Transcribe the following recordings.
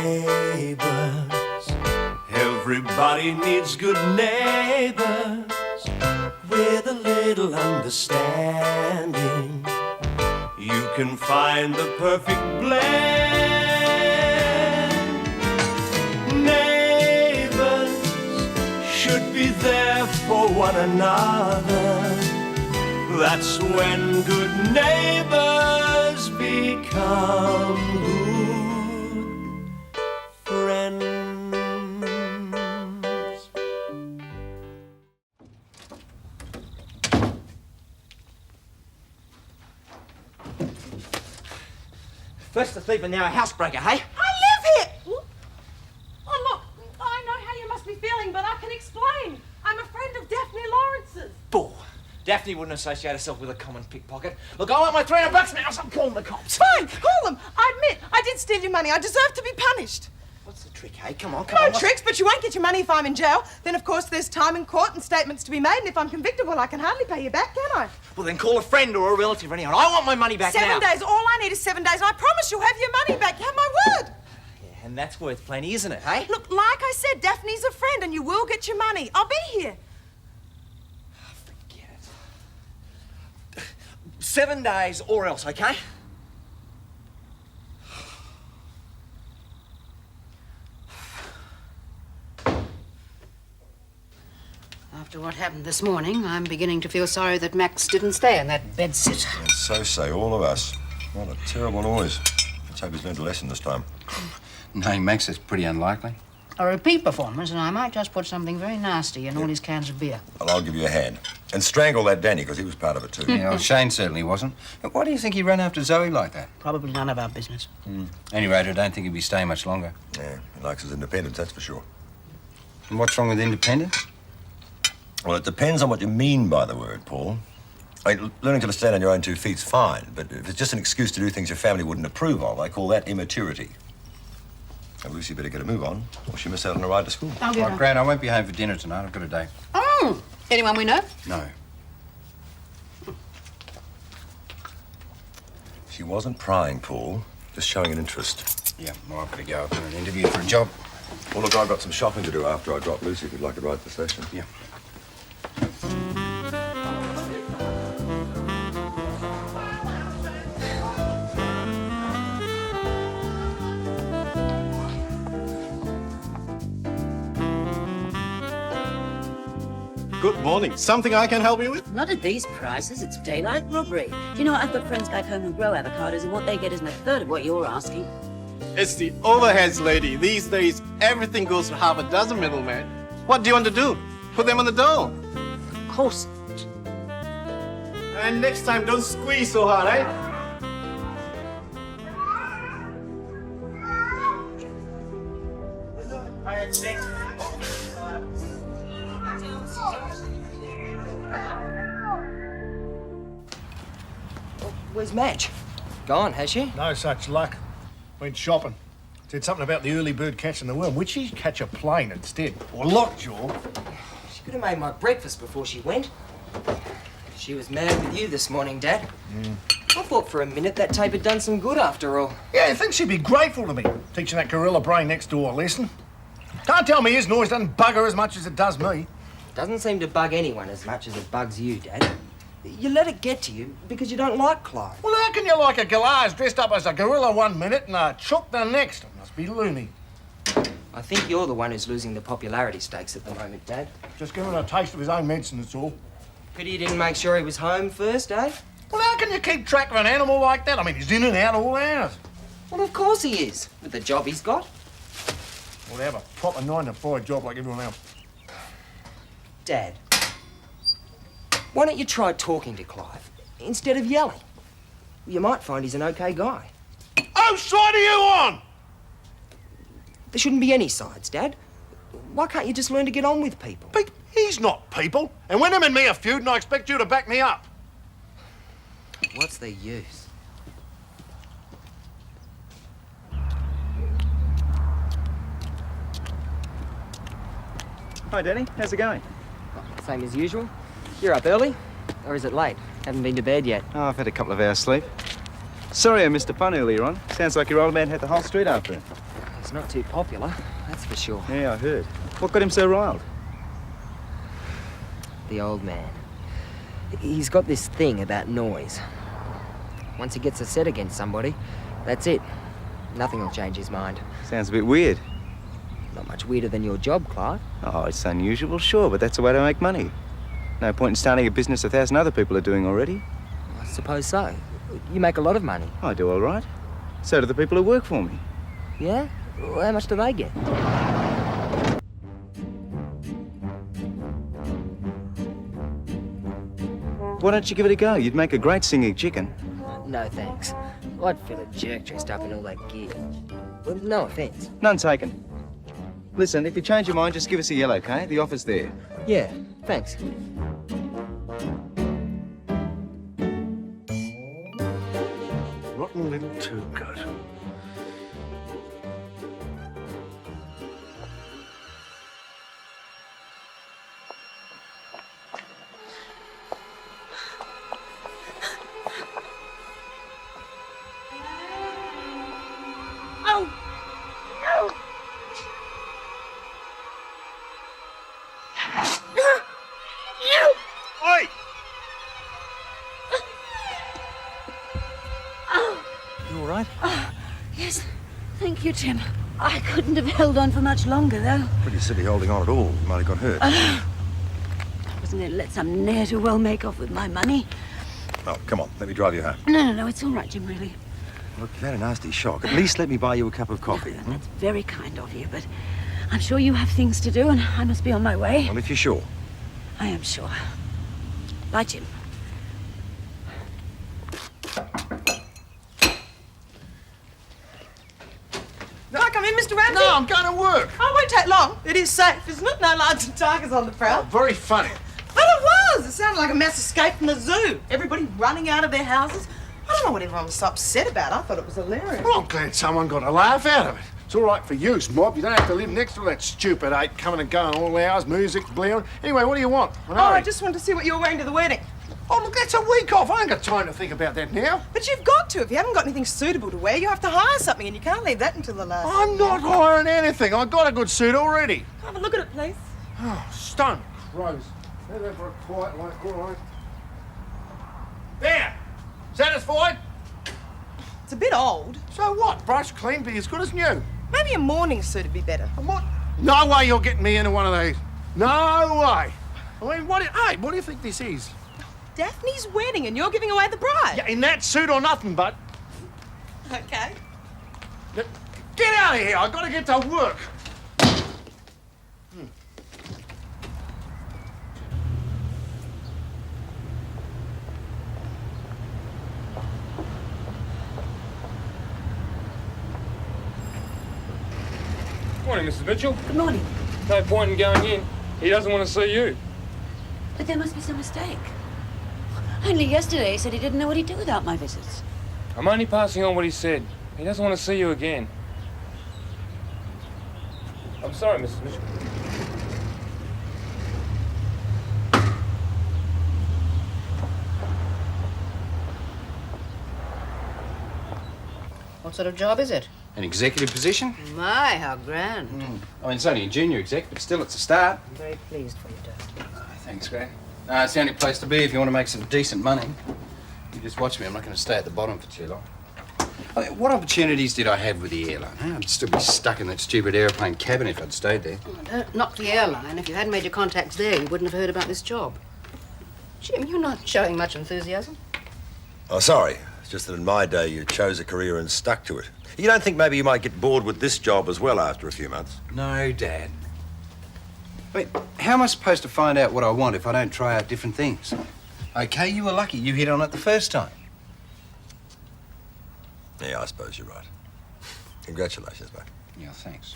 Neighbours, everybody needs good neighbours with a little understanding. You can find the perfect blend. Neighbours should be there for one another. That's when good neighbours become good friends. First a thief and now a housebreaker, hey? I live here! Oh, look, I know how you must be feeling, but I can explain. I'm a friend of Daphne Lawrence's. Bull. Daphne wouldn't associate herself with a common pickpocket. Look, I want my $300 now, so I'm calling the cops. Fine, call them. I admit, I did steal your money. I deserve to be punished. What's the trick, hey? Come on. No tricks, but you won't get your money if I'm in jail. Then, of course, there's time in court and statements to be made, and if I'm convicted, well, I can hardly pay you back, can I? Well, then call a friend or a relative or anyone. I want my money back now. 7 days. All I need is 7 days, and I promise you'll have your money back. You have my word. Yeah, and that's worth plenty, isn't it, hey? Look, like I said, Daphne's a friend, and you will get your money. I'll be here. 7 days or else, okay? After what happened this morning, I'm beginning to feel sorry that Max didn't stay in that bedsit. And so say all of us. What a terrible noise. Let's hope he's learned a lesson this time. No, Max, it's pretty unlikely. A repeat performance, and I might just put something very nasty in all his cans of beer. Well, I'll give you a hand. And strangle that Danny, because he was part of it too. Yeah, well, Shane certainly wasn't. But why do you think he ran after Zoe like that? Probably none of our business. At any rate, I don't think he'll be staying much longer. Yeah, he likes his independence, that's for sure. And what's wrong with independence? Well, it depends on what you mean by the word, Paul. I mean, learning to stand on your own 2 feet's fine, but if it's just an excuse to do things your family wouldn't approve of, I call that immaturity. Now, Lucy better get a move on, or she'll miss out on a ride to school. I'll get her. Gran, I won't be home for dinner tonight. I've got a date. Oh! Anyone we know? No. She wasn't prying, Paul, just showing an interest. Yeah, well, I've got to go. I've got an interview for a job. Well, look, I've got some shopping to do after I drop Lucy, if you'd like to ride to the station. Yeah. Good morning. Something I can help you with? Not at these prices. It's daylight robbery. Do you know, I've got friends back home who grow avocados, and what they get isn't a third of what you're asking. It's the overheads, lady. These days, everything goes to half a dozen middlemen. What do you want to do? Put them on the dough. Of course. And next time, don't squeeze so hard, eh? Where's Madge? Gone, has she? No such luck. Went shopping. Said something about the early bird catching the worm. Would she catch a plane instead? Or lockjaw? She could have made my breakfast before she went. She was mad with you this morning, Dad. I thought for a minute that tape had done some good after all. Yeah, I think she'd be grateful to me, teaching that gorilla brain next door a lesson. Can't tell me his noise doesn't bug her as much as it does me. Doesn't seem to bug anyone as much as it bugs you, Dad. You let it get to you because you don't like Clive. Well, how can you like a galahs dressed up as a gorilla one minute and a chook the next? It must be loony. I think you're the one who's losing the popularity stakes at the moment, Dad. Just giving a taste of his own medicine, that's all. Pity you didn't make sure he was home first, eh? Well, how can you keep track of an animal like that? I mean, he's in and out all hours. Well, of course he is, with the job he's got. Well, they have a proper 9-to-5 job like everyone else. Dad, why don't you try talking to Clive instead of yelling? You might find he's an okay guy. Whose side are you on? There shouldn't be any sides, Dad. Why can't you just learn to get on with people? Pete, he's not people. And when him and me are feuding, I expect you to back me up. What's the use? Hi, Danny. How's it going? Same as usual. You're up early? Or is it late? Haven't been to bed yet. Oh, I've had a couple of hours sleep. Sorry I missed the fun earlier on. Sounds like your old man had the whole street after him. It's not too popular, that's for sure. Yeah, I heard. What got him so riled? The old man. He's got this thing about noise. Once he gets a set against somebody, that's it. Nothing will change his mind. Sounds a bit weird. Not much weirder than your job, Clarke. Oh, it's unusual, sure, but that's the way to make money. No point in starting a business 1,000 other people are doing already. I suppose so. You make a lot of money. I do all right. So do the people who work for me. Yeah? Well, how much do they get? Why don't you give it a go? You'd make a great singing chicken. No, thanks. I'd feel a jerk dressed up in all that gear. Well, no offence. None taken. Listen, if you change your mind, just give us a yell, okay? The offer's there. Yeah, thanks. Rotten little turncoat. Yes, thank you, Tim. I couldn't have held on for much longer, though. Pretty silly holding on at all. You might have got hurt. I wasn't going to let some ne'er-do-well make off with my money. Oh, come on. Let me drive you home. No, it's all right, Jim, really. Look, you've had a nasty shock. At least let me buy you a cup of coffee. No, that's very kind of you, but I'm sure you have things to do, and I must be on my way. Well, if you're sure. I am sure. Bye, Jim. Come in, Mr. Ramsay. No, I'm going to work. Oh, it won't take long. It is safe, isn't it? No lions and tigers on the prowl. Very funny. But it was. It sounded like a mass escape from the zoo. Everybody running out of their houses. I don't know what everyone was so upset about. I thought it was hilarious. Well, I'm glad someone got a laugh out of it. It's all right for you, mob. You don't have to live next to that stupid ape coming and going all hours, music blaring. Anyway, what do you want? I just wanted to see what you were wearing to the wedding. Oh, look, that's a week off. I ain't got time to think about that now. But you've got to. If you haven't got anything suitable to wear, you have to hire something, and you can't leave that until the last. I'm not hiring anything. I got a good suit already. Have a look at it, please. Oh, stun. Rose. Now go for a quiet like, all right. There. Satisfied? It's a bit old. So what? Brush clean, be as good as new. Maybe a morning suit would be better. What? No way you're getting me into one of these. No way. I mean, what do you think this is? Daphne's wedding, and you're giving away the bride. Yeah, in that suit or nothing, but... Okay. Get out of here! I've got to get to work. Morning, Mrs. Mitchell. Good morning. No point in going in. He doesn't want to see you. But there must be some mistake. Only yesterday he said he didn't know what he'd do without my visits. I'm only passing on what he said. He doesn't want to see you again. I'm sorry, Mrs. Mitchell. What sort of job is it? An executive position? My, how grand. I mean, it's only a junior exec, but still, it's a start. I'm very pleased for you, Dad. Thanks, Gran. It's the only place to be if you want to make some decent money. You just watch me. I'm not going to stay at the bottom for too long. I mean, what opportunities did I have with the airline? Huh? I'd still be stuck in that stupid aeroplane cabin if I'd stayed there. Oh, don't knock the airline. If you hadn't made your contacts there, you wouldn't have heard about this job. Jim, you're not showing much enthusiasm. Oh, sorry. It's just that in my day you chose a career and stuck to it. You don't think maybe you might get bored with this job as well after a few months? No, Dad. I mean, how am I supposed to find out what I want if I don't try out different things? Okay, you were lucky. You hit on it the first time. Yeah, I suppose you're right. Congratulations, mate. Yeah, thanks.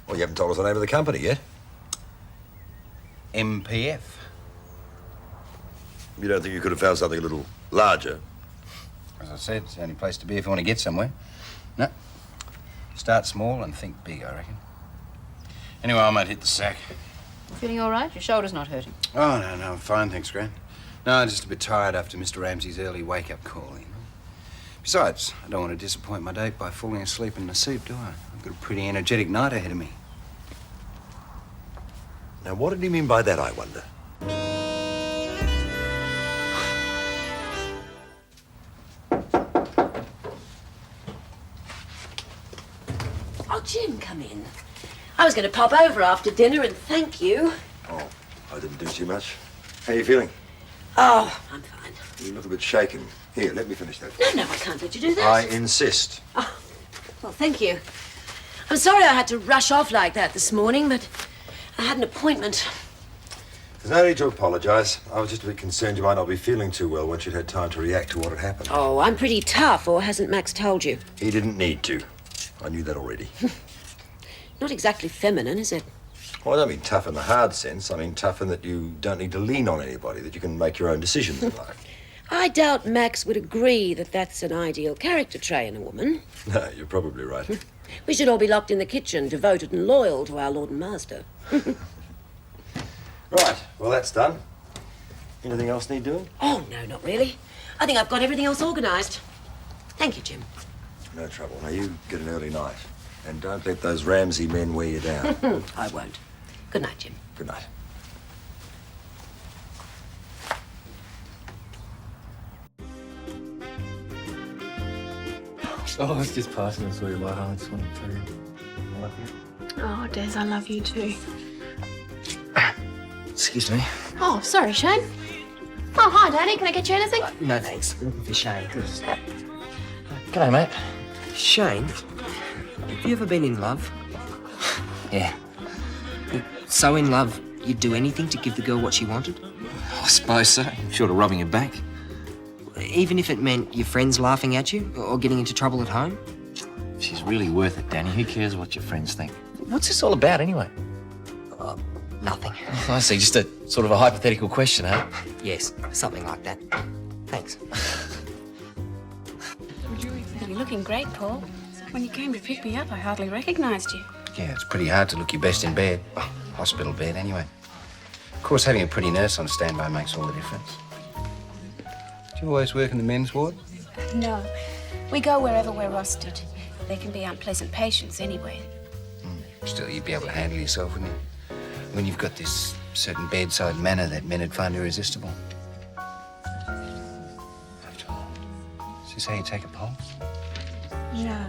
Well, you haven't told us the name of the company yet. MPF. You don't think you could have found something a little larger? As I said, it's the only place to be if you want to get somewhere. No. Start small and think big, I reckon. Anyway, I might hit the sack. Feeling all right? Your shoulder's not hurting? Oh, no, I'm fine, thanks, Gran. No, I'm just a bit tired after Mr. Ramsay's early wake-up call, you know. Besides, I don't want to disappoint my date by falling asleep in the soup, do I? I've got a pretty energetic night ahead of me. Now, what did he mean by that, I wonder? Oh, Jim, come in. I was going to pop over after dinner and thank you. Oh, I didn't do too much. How are you feeling? Oh, I'm fine. You look a bit shaken. Here, let me finish that. No, I can't let you do that. I insist. Oh, well, thank you. I'm sorry I had to rush off like that this morning, but I had an appointment. There's no need to apologise. I was just a bit concerned you might not be feeling too well once you'd had time to react to what had happened. Oh, I'm pretty tough, or hasn't Max told you? He didn't need to. I knew that already. Not exactly feminine, is it? Well, I don't mean tough in the hard sense. I mean tough in that you don't need to lean on anybody, that you can make your own decisions in life. I doubt Max would agree that that's an ideal character trait in a woman. No, you're probably right. We should all be locked in the kitchen, devoted and loyal to our Lord and Master. Right, well, that's done. Anything else need doing? Oh, no, not really. I think I've got everything else organised. Thank you, Jim. No trouble. Now, you get an early night. And don't let those Ramsay men wear you down. I won't. Good night, Jim. Good night. Oh, I was just passing and saw you lie home. I just wanted to tell you I love you. Oh, Des, I love you too. Excuse me. Oh, sorry, Shane. Oh, hi, Daddy. Can I get you anything? No, thanks. Looking for Shane. G'day, mate. Shane, have you ever been in love? Yeah. So in love, you'd do anything to give the girl what she wanted? I suppose so. Short of robbing a bank. Even if it meant your friends laughing at you or getting into trouble at home? She's really worth it, Danny. Who cares what your friends think? What's this all about, anyway? Nothing. I see. Just a sort of a hypothetical question, eh? Yes, something like that. Thanks. You're looking great, Paul. When you came to pick me up, I hardly recognised you. Yeah, it's pretty hard to look your best in bed. Well, hospital bed, anyway. Of course, having a pretty nurse on standby makes all the difference. Do you always work in the men's ward? No. We go wherever we're rostered. They can be unpleasant patients anyway. Still, you'd be able to handle yourself, wouldn't you? When you've got this certain bedside manner that men would find irresistible. After all, is this how you take a pulse? No.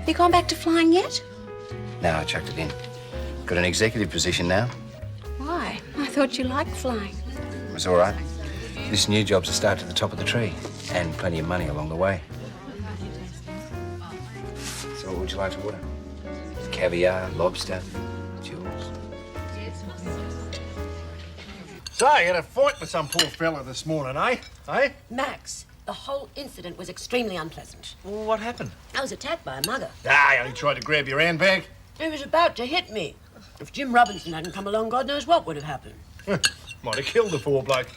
You gone back to flying yet? No, I chucked it in. Got an executive position now. Why? I thought you liked flying. It was all right. This new job's a start to the top of the tree, and plenty of money along the way. So what would you like to order? Caviar, lobster, jewels? So, you had a fight with some poor fella this morning, eh? Eh? Max, the whole incident was extremely unpleasant. Well, what happened? I was attacked by a mugger. Ah, he only tried to grab your handbag. He was about to hit me. If Jim Robinson hadn't come along, God knows what would have happened. Might have killed the poor bloke.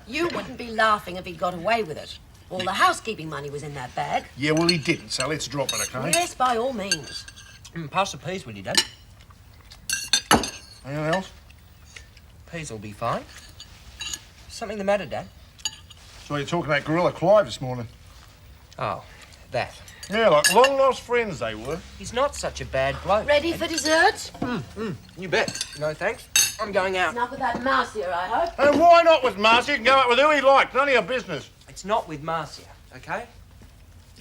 You wouldn't be laughing if he'd got away with it. All the housekeeping money was in that bag. Yeah, well, he didn't, so let's drop it, okay? Yes, by all means. Pass the peas, will you, Dad? Anything else? Peas will be fine. Something the matter, Dad? So you're talking about Gorilla Clive this morning? Oh, that. Yeah, like long-lost friends they were. He's not such a bad bloke. Ready for dessert? You bet. No, thanks. I'm going out. Enough of that Marcia, I hope. And why not with Marcia? You can go out with who he likes. None of your business. It's not with Marcia, okay?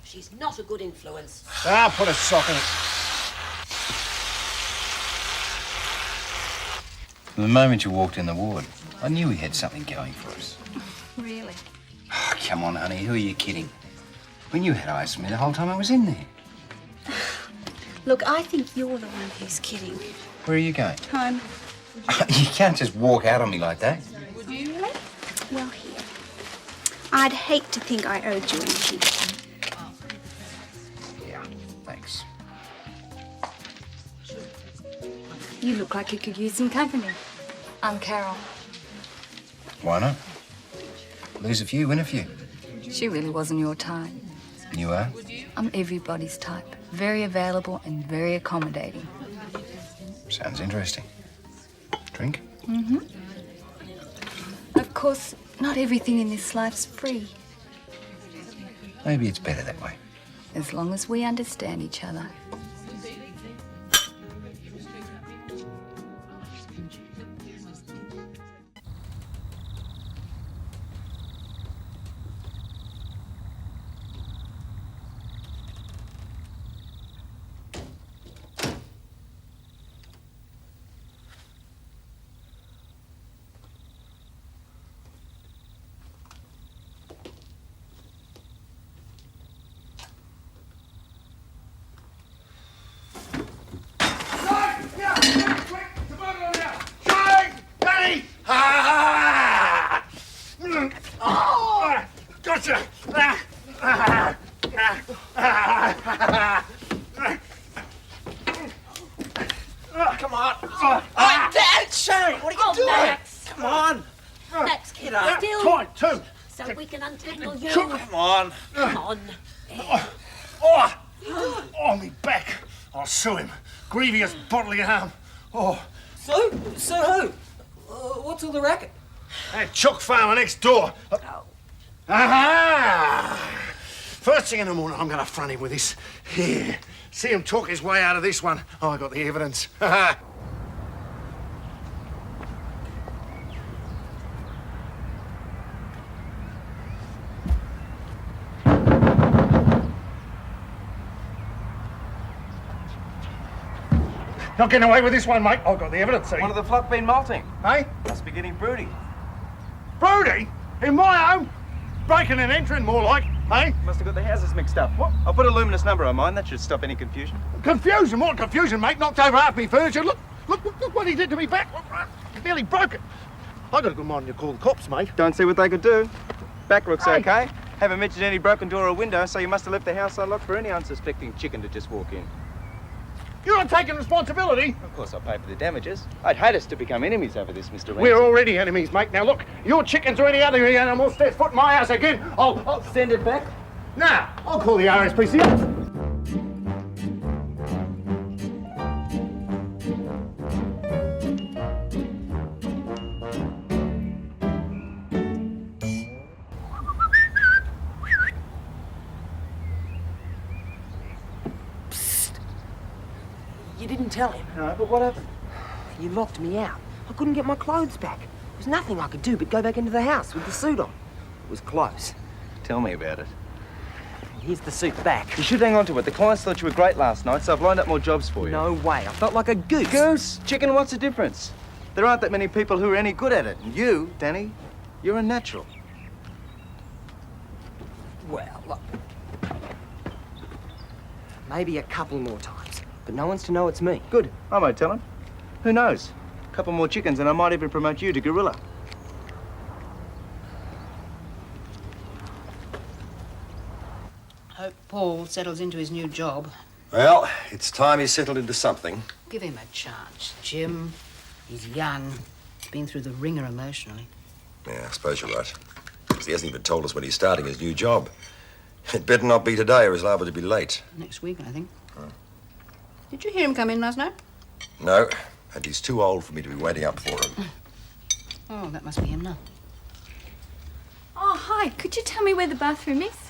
She's not a good influence. Ah, put a sock in it. From the moment you walked in the ward, I knew we had something going for us. Really? Oh, come on, honey. Who are you kidding? When you had eyes for me the whole time I was in there. Look, I think you're the one who's kidding. Where are you going? Home. You can't just walk out on me like that. Really? Well, here. I'd hate to think I owed you anything. Yeah, thanks. You look like you could use some company. I'm Carol. Why not? Lose a few, win a few. She really wasn't your type. You are? I'm everybody's type. Very available and very accommodating. Sounds interesting. Drink? Mm-hmm. Of course, Not everything in this life's free, Maybe it's better that way. as long as we understand each other. Gotcha! Come on! Dad, Sharon, what are you doing? Max. Come on! Max, keep still. Point two! So we can untangle you. Come on! Come on. Oh, me back! I'll sue him. Grievous bodily harm. Oh. So who? What's all the racket? That chook farmer next door. Aha! First thing in the morning, I'm going to front him with this. Here. See him talk his way out of this one. Oh, I got the evidence. Not getting away with this one, mate. I've got the evidence. One of the flock been molting. Hey? Must be getting broody. Broody? In my home? Breaking and entering, more like. Hey? Must have got the houses mixed up. What? I'll put a luminous number on mine. That should stop any confusion. Confusion? What confusion, mate? Knocked over half me furniture. Look what he did to me back. Nearly broke it. I got a good mind to call the cops, mate. Don't see what they could do. Back looks Hey. okay. Haven't mentioned any broken door or window, so you must have left the house unlocked for any unsuspecting chicken to just walk in. You're not taking responsibility. Of course, I'll pay for the damages. I'd hate us to become enemies over this, Mr. Ramsay. We're already enemies, mate. Now look, your chickens or any other animal steps foot in my house again, I'll Send it back. Nah, I'll call the RSPCA. You didn't tell him. No, but what happened? You locked me out. I couldn't get my clothes back. There was nothing I could do but go back into the house with the suit on. It was close. Tell me about it. Here's the suit back. You should hang on to it. The clients thought you were great last night, so I've lined up more jobs for you. No way. I felt like a goose. Goose? Chicken, what's the difference? There aren't that many people who are any good at it. And you, Danny, you're a natural. Well, look. Maybe a couple more times. But no one's to know it's me. Good. I won't tell him. Who knows? A couple more chickens and I might even promote you to gorilla. Hope Paul settles into his new job. Well, it's time he settled into something. Give him a chance, Jim. He's young. He's been through the ringer emotionally. Yeah, I suppose you're right. 'Cause he hasn't even told us when he's starting his new job. It better not be today or he's liable to be late. Next week, I think. Did you hear him come in last night? No, and he's too old for me to be waiting up for him. Oh, that must be him now. Oh, hi. Could you tell me where the bathroom is?